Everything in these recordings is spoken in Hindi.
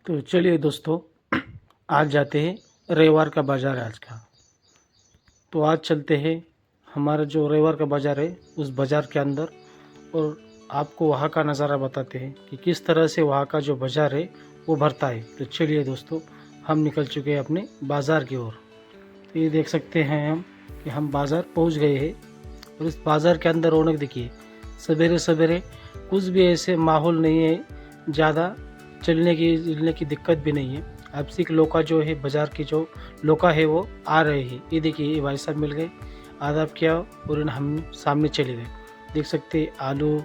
तो चलिए दोस्तों, आज जाते हैं। रविवार का बाज़ार है आज का। तो आज चलते हैं हमारा जो रविवार का बाज़ार है उस बाज़ार के अंदर, और आपको वहाँ का नज़ारा बताते हैं कि किस तरह से वहाँ का जो बाज़ार है वो भरता है। तो चलिए दोस्तों, हम निकल चुके हैं अपने बाज़ार की ओर। तो ये देख सकते हैं हम कि हम बाज़ार पहुँच गए हैं। और इस बाज़ार के अंदर रौनक देखिए, सवेरे सवेरे कुछ भी ऐसे माहौल नहीं है, ज़्यादा चलने की दिक्कत भी नहीं है। अब सिख लोका जो है, बाज़ार की जो लोका है वो आ रहे हैं। ये देखिए, ये भाई साहब मिल गए, आदाब किया और हम सामने चले गए। देख सकते हैं आलू,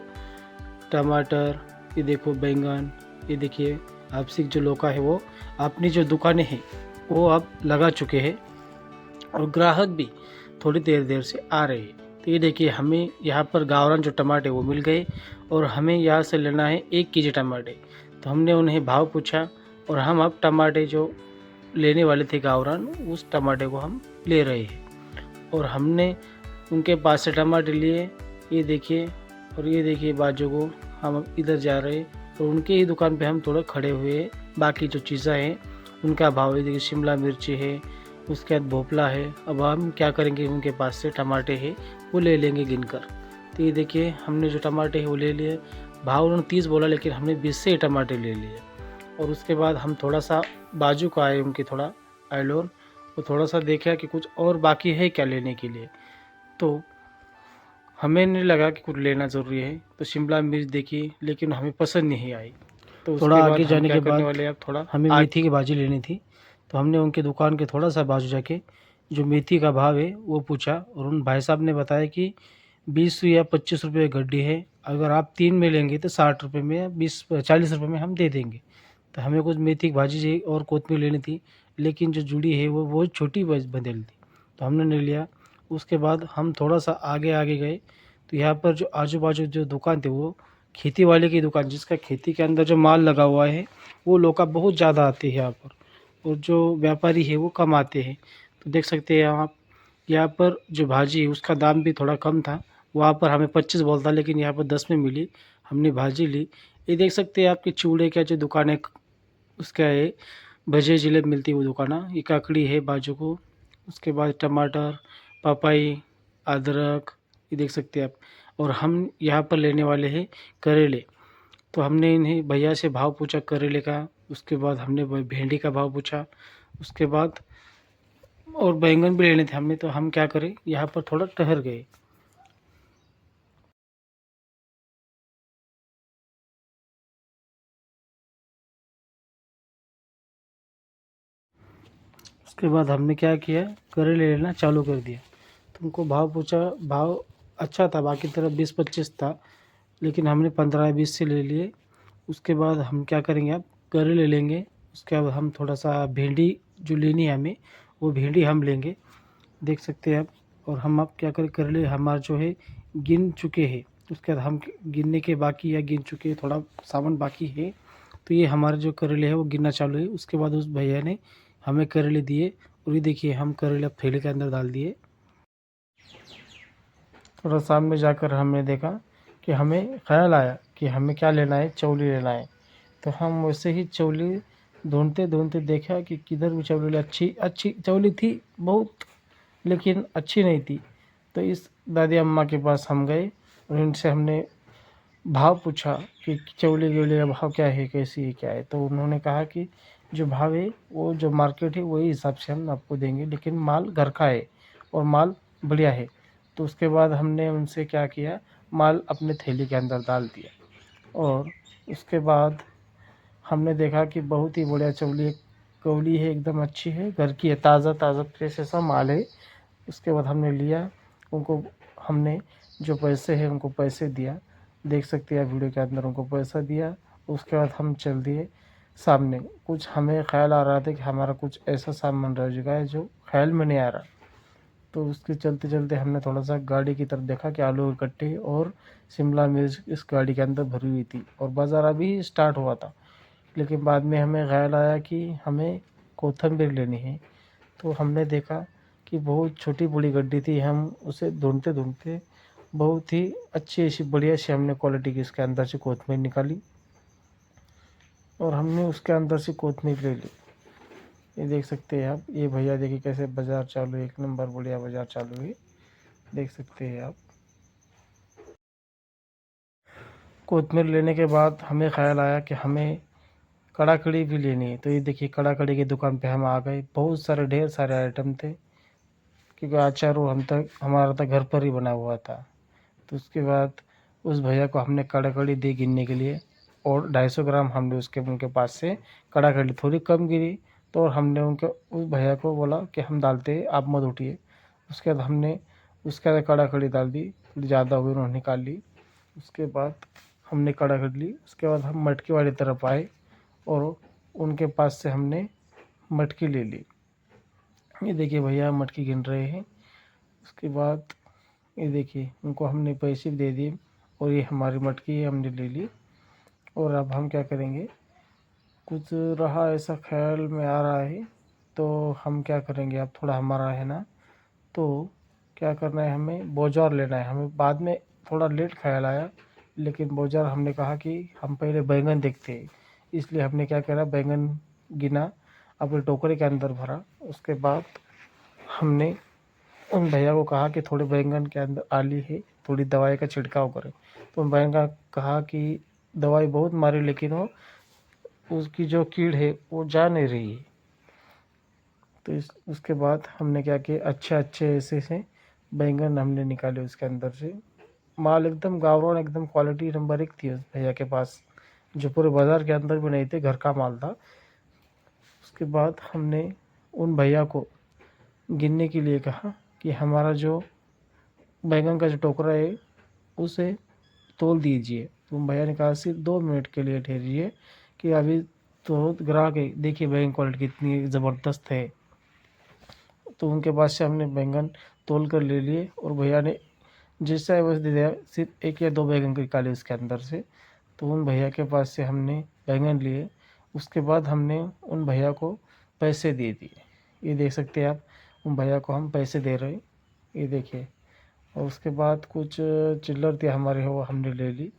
टमाटर, ये देखो बैंगन, ये देखिए अब सिख जो लोका है वो अपनी जो दुकानें हैं वो अब लगा चुके हैं, और ग्राहक भी थोड़ी देर देर से आ रहे हैं। तो ये देखिए, हमें यहाँ पर गावरान जो टमाटे वो मिल गए, और हमें यहाँ से लेना है 1 केजी टमाटे। तो हमने उन्हें भाव पूछा, और हम अब टमाटे जो लेने वाले थे गावरान, उस टमाटे को हम ले रहे हैं। और हमने उनके पास से टमाटे लिए, ये देखिए, और ये देखिए बाजू को हम अब इधर जा रहे हैं। तो उनके ही दुकान पे हम थोड़ा खड़े हुए हैं। बाकी जो चीज़ें हैं उनका भाव, ये देखिए शिमला मिर्ची है, उसके बाद भोपला है। अब हम क्या करेंगे, उनके पास से टमाटे हैं वो ले लेंगे गिनकर। तो ये देखिए, हमने जो टमाटे हैं वो ले लिए। भाव उन्होंने 30 बोला, लेकिन हमने 20 से ही टमाटे ले लिए। और उसके बाद हम थोड़ा सा बाजू को आए उनके, थोड़ा आइलोर, वो थोड़ा सा देखा कि कुछ और बाकी है क्या लेने के लिए। तो हमें नहीं लगा कि कुछ लेना ज़रूरी है, तो शिमला मिर्च देखी, लेकिन हमें पसंद नहीं आई। तो थोड़ा आगे जाने के बाद वाले अब थोड़ा हमें मेथी की भाजी लेनी थी। तो हमने उनके दुकान के थोड़ा सा बाजू जाके जो मेथी का भाव है वो पूछा, और उन भाई साहब ने बताया कि 20 या 25 रुपये गड्डी है, अगर आप 3 में लेंगे तो 60 रुपये में या 40 रुपये में हम दे देंगे। तो हमें कुछ मेथी की भाजी चाहिए और कोतमीर लेनी थी, लेकिन जो जुड़ी है वो बहुत छोटी बंदेल थी, तो हमने नहीं लिया। उसके बाद हम थोड़ा सा आगे आगे गए, तो यहाँ पर जो आजू बाजू जो दुकान थे वो खेती वाले की दुकान, जिसका खेती के अंदर जो माल लगा हुआ है वो लोग का बहुत ज़्यादा आते हैं यहाँ पर, और जो व्यापारी है वो कम आते हैं। तो देख सकते हैं आप, यहाँ पर जो भाजी है उसका दाम भी थोड़ा कम था। वहाँ पर हमें 25 बोलता, लेकिन यहाँ पर 10 में मिली, हमने भाजी ली। ये देख सकते हैं आपके चूड़े का जो दुकान है उसका है, भजे जिलेब मिलती है वो दुकान है। ये काकड़ी है बाजू को, उसके बाद टमाटर, पापाई, अदरक, ये देख सकते हैं आप। और हम यहाँ पर लेने वाले हैं करेले। तो हमने इन्हें भैया से भाव पूछा करेले का, उसके बाद हमने भिंडी का भाव पूछा, उसके बाद और बैंगन भी लेने थे हमने। तो हम क्या करें, यहाँ पर थोड़ा ठहर गए। उसके बाद हमने क्या किया, करेले लेना चालू कर दिया। तुमको भाव पूछा, भाव अच्छा था, बाकी तरफ 20-25 था, लेकिन हमने 15-20 से ले लिए। उसके बाद हम क्या करेंगे, अब करेले लेंगे। उसके बाद हम थोड़ा सा भिंडी जो लेनी है हमें, वो भिंडी हम लेंगे, देख सकते हैं आप। और हम अब क्या करें, करेले हमारा जो है गिन चुके हैं। उसके बाद हम गिनने के बाकी या गिन चुके हैं, थोड़ा सामान बाकी है। तो ये हमारे जो करेले है वो गिनना चालू है। उसके बाद उस भैया ने हमें करेले दिए, और ये देखिए हम करेले अब थैले के अंदर डाल दिए। थोड़ा सामने जाकर हमने देखा कि हमें ख्याल आया कि हमें क्या लेना है, चौली लेना है। तो हम वैसे ही चौली ढूंढते ढूंढते देखा कि किधर भी चौली, अच्छी अच्छी चौली थी बहुत, लेकिन अच्छी नहीं थी। तो इस दादी अम्मा के पास हम गए, और उनसे हमने भाव पूछा कि चौली गेवली का भाव क्या है, कैसी है, क्या है। तो उन्होंने कहा कि जो भाव है वो जो मार्केट है वही हिसाब से हम आपको देंगे, लेकिन माल घर का है और माल बढ़िया है। तो उसके बाद हमने उनसे क्या किया, माल अपने थैली के अंदर डाल दिया। और उसके बाद हमने देखा कि बहुत ही बढ़िया चौली कौली है, एकदम अच्छी है, घर की है, ताज़ा ताज़ा फ्रेश ऐसा माल है। उसके बाद हमने लिया, उनको हमने जो पैसे हैं उनको पैसे दिया, देख सकते हैं वीडियो के अंदर, उनको पैसा दिया। उसके बाद हम चल दिए सामने। कुछ हमें ख्याल आ रहा था कि हमारा कुछ ऐसा सामान रह चुका है जो ख्याल में नहीं आ रहा। तो उसके चलते चलते हमने थोड़ा सा गाड़ी की तरफ देखा कि आलू के कट्टे और शिमला मिर्च इस गाड़ी के अंदर भरी हुई थी, और बाज़ार अभी स्टार्ट हुआ था। लेकिन बाद में हमें ख्याल आया कि हमें कोथिंबीर लेनी है। तो हमने देखा कि बहुत छोटी बड़ी गड्डी थी, हम उसे ढूंढते ढूंढते बहुत ही अच्छी ऐसी बढ़िया सी हमने क्वालिटी की इसके अंदर से कोथिंबीर निकाली। और हमने उसके अंदर से कोतमीर ले ली। ये देख सकते हैं आप, ये भैया देखिए कैसे बाज़ार चालू है, एक नंबर बढ़िया बाज़ार चालू है, देख सकते हैं आप। कोतमीर लेने के बाद हमें ख्याल आया कि हमें कड़ा कड़ी भी लेनी है। तो ये देखिए कड़ा कड़ी की दुकान पे हम आ गए। बहुत सारे ढेर सारे आइटम थे, क्योंकि अचार वो हमारा तो घर पर ही बना हुआ था। तो उसके बाद उस भैया को हमने कड़ा कड़ी दी गिनने के लिए, और 250 ग्राम हमने उनके पास से कड़ा कड़ी थोड़ी कम गिरी, तो और हमने उनके उस भैया को बोला कि हम डालते हैं, आप मत उठिए। उसके बाद हमने उसके बाद कड़ा कड़ी डाल दी, थोड़ी ज़्यादा हुई उन्होंने निकाल ली। उसके बाद हमने कड़ा कर ली। उसके बाद हम मटकी वाली तरफ आए और उनके पास से हमने मटकी ले ली। ये देखिए भैया मटकी गिन रहे हैं। उसके बाद ये देखिए उनको हमने पैसे भी दे दिए, और ये हमारी मटकी हमने ले ली। और अब हम क्या करेंगे, कुछ रहा ऐसा ख्याल में आ रहा है, तो हम क्या करेंगे, अब थोड़ा हमारा है ना, तो क्या करना है, हमें बाजार लेना है। हमें बाद में थोड़ा लेट ख्याल आया, लेकिन बाजार हमने कहा कि हम पहले बैंगन देखते हैं, इसलिए हमने क्या करा, बैंगन गिना, अपने टोकरे के अंदर भरा। उसके बाद हमने उन भैया को कहा कि थोड़े बैंगन के अंदर आली है, थोड़ी दवाई का छिड़काव करें। तो उन भैया का कहा कि दवाई बहुत मारी, लेकिन वो उसकी जो कीड़ है वो जा नहीं रही है। तो उसके बाद हमने क्या किया, अच्छे अच्छे ऐसे से बैंगन हमने निकाले उसके अंदर से। माल एकदम गावरोन, एकदम क्वालिटी नंबर 1 थी उस भैया के पास, जो पूरे बाज़ार के अंदर भी नहीं थे, घर का माल था। उसके बाद हमने उन भैया को गिनने के लिए कहा कि हमारा जो बैंगन का जो टोकरा है उसे तोल दीजिए। तो भैया ने कहा सिर्फ 2 मिनट के लिए ठहरिए, कि अभी तो ग्राहक है, देखिए बैंगन क्वालिटी कितनी ज़बरदस्त है। तो उनके पास से हमने बैंगन तोल कर ले लिए, और भैया ने जैसा है वैसे दे दिया, सिर्फ 1 या 2 बैंगन निकाले उसके अंदर से। तो उन भैया के पास से हमने बैंगन लिए। उसके बाद हमने उन भैया को पैसे दे दिए। ये देख सकते हैं आप, उन भैया को हम पैसे दे रहे हैं, ये देखिए। और उसके बाद कुछ चिल्लर थी हमारे, वो हमने ले ली।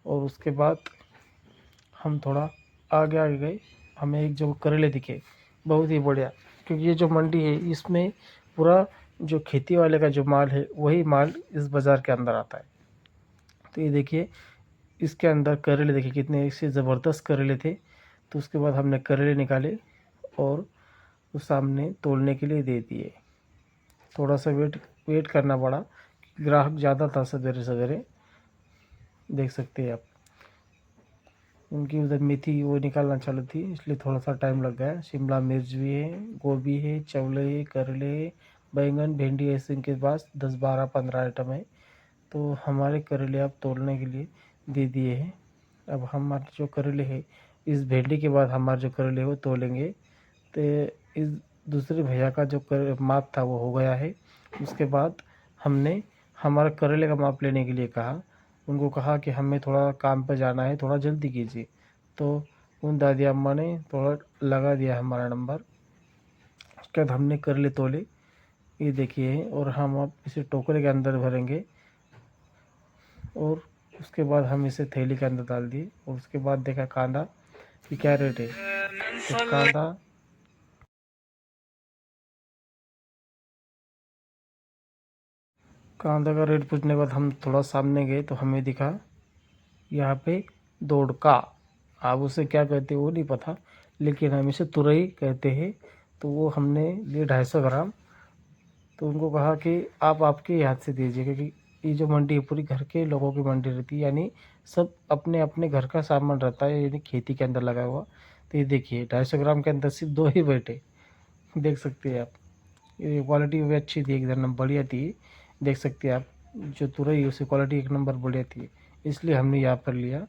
और उसके बाद हम थोड़ा आगे आगे गए, हमें एक जो करेले दिखे, बहुत ही बढ़िया, क्योंकि ये जो मंडी है इसमें पूरा जो खेती वाले का जो माल है वही माल इस बाज़ार के अंदर आता है। तो ये देखिए इसके अंदर करेले देखिए कितने ऐसे ज़बरदस्त करेले थे। तो उसके बाद हमने करेले निकाले और उस सामने तोलने के लिए दे दिए। थोड़ा सा वेट वेट करना पड़ा, ग्राहक ज़्यादा था सवेरे सवेरे, देख सकते हैं आप। उनकी उधर मेथी वो निकालना चालू थी, इसलिए थोड़ा सा टाइम लग गया। शिमला मिर्च भी है, गोभी है, चवले है, करेले है, बैंगन, भिंडी, ऐसे इनके पास 10 12 15 आइटम है। तो हमारे करेले आप तोड़ने के लिए दे दिए हैं। अब हमारे जो करेले है, इस भिंडी के बाद हमारे जो करेले है वो तोलेंगे। तो इस दूसरे भैया का जो माप था वो हो गया है। उसके बाद हमने हमारा करेले का माप लेने के लिए कहा, उनको कहा कि हमें थोड़ा काम पे जाना है, थोड़ा जल्दी कीजिए। तो उन दादी अम्मा ने थोड़ा लगा दिया हमारा नंबर। उसके बाद हमने करेले तोले, ये देखिए, और हम अब इसे टोकरे के अंदर भरेंगे। और उसके बाद हम इसे थैली के अंदर डाल दिए। और उसके बाद देखा कांदा कि क्या रेट है, तो कांदा का रेट पूछने के बाद हम थोड़ा सामने गए, तो हमें दिखा यहाँ पे दौड़का, आप उसे क्या कहते हैं वो नहीं पता, लेकिन हम इसे तुरई कहते हैं। तो वो हमने लिए 250 ग्राम। तो उनको कहा कि आप आपके हाथ से दीजिए, क्योंकि ये जो मंडी है पूरी घर के लोगों की मंडी रहती है, यानी सब अपने अपने घर का सामान रहता है, यानी खेती के अंदर लगा हुआ। तो ये देखिए 250 ग्राम के अंदर सिर्फ 2 ही बैठे, देख सकते हैं आप। ये क्वालिटी भी अच्छी थी, एक नंबर बढ़िया थी, देख सकते हैं आप। जो तुरई है उसकी क्वालिटी एक नंबर बढ़िया थी, इसलिए हमने यहाँ पर लिया,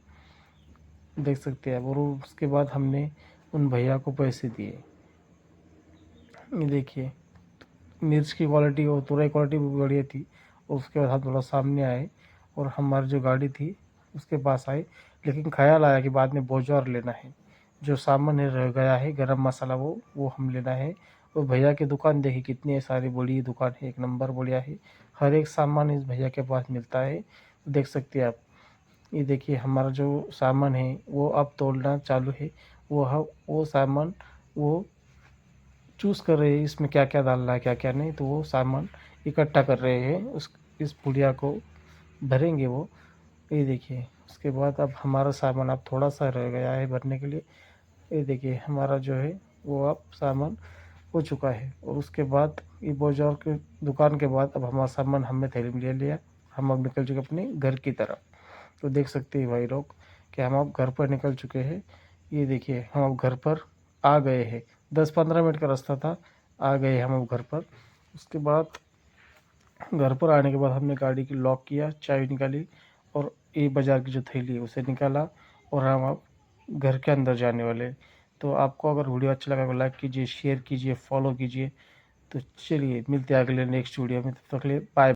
देख सकते हैं आप। और उसके बाद हमने उन भैया को पैसे दिए। ये देखिए मिर्च की क्वालिटी और तुरई क्वालिटी भी बढ़िया थी। और उसके बाद हम थोड़ा सामने आए, और हमारी जो गाड़ी थी उसके पास आए, लेकिन ख्याल आया कि बाद में बोझ लेना है, जो सामान है रह गया है गरम मसाला, वो हम लेना है। और भैया की दुकान देखिए कितनी सारी बड़ी दुकान है, एक नंबर बढ़िया है, हर एक सामान इस भैया के पास मिलता है, देख सकते हैं आप। ये देखिए हमारा जो सामान है वो अब तोलना चालू है। वो सामान वो चूज़ कर रहे हैं इसमें क्या क्या डालना है क्या क्या नहीं, तो वो सामान इकट्ठा कर रहे हैं, उस इस पुड़िया को भरेंगे वो। ये देखिए, उसके बाद अब हमारा सामान अब थोड़ा सा रह गया है भरने के लिए। ये देखिए हमारा जो है वो अब सामान हो चुका है। और उसके बाद ये बाजार के दुकान के बाद अब हमारा सामान हमने थैली में ले लिया, हम अब निकल चुके अपने घर की तरफ। तो देख सकते हैं भाई लोग कि हम अब घर पर निकल चुके हैं। ये देखिए हम अब घर पर आ गए हैं, 10-15 मिनट का रास्ता था, आ गए हम अब घर पर। उसके बाद घर पर आने के बाद हमने गाड़ी की लॉक किया, चाबी निकाली और ये बाज़ार की जो थैली है उसे निकाला, और हम अब घर के अंदर जाने वाले हैं। तो आपको अगर वीडियो अच्छा लगा तो लाइक कीजिए, शेयर कीजिए, फॉलो कीजिए। तो चलिए मिलते हैं अगले नेक्स्ट वीडियो में, तब तक के लिए बाय।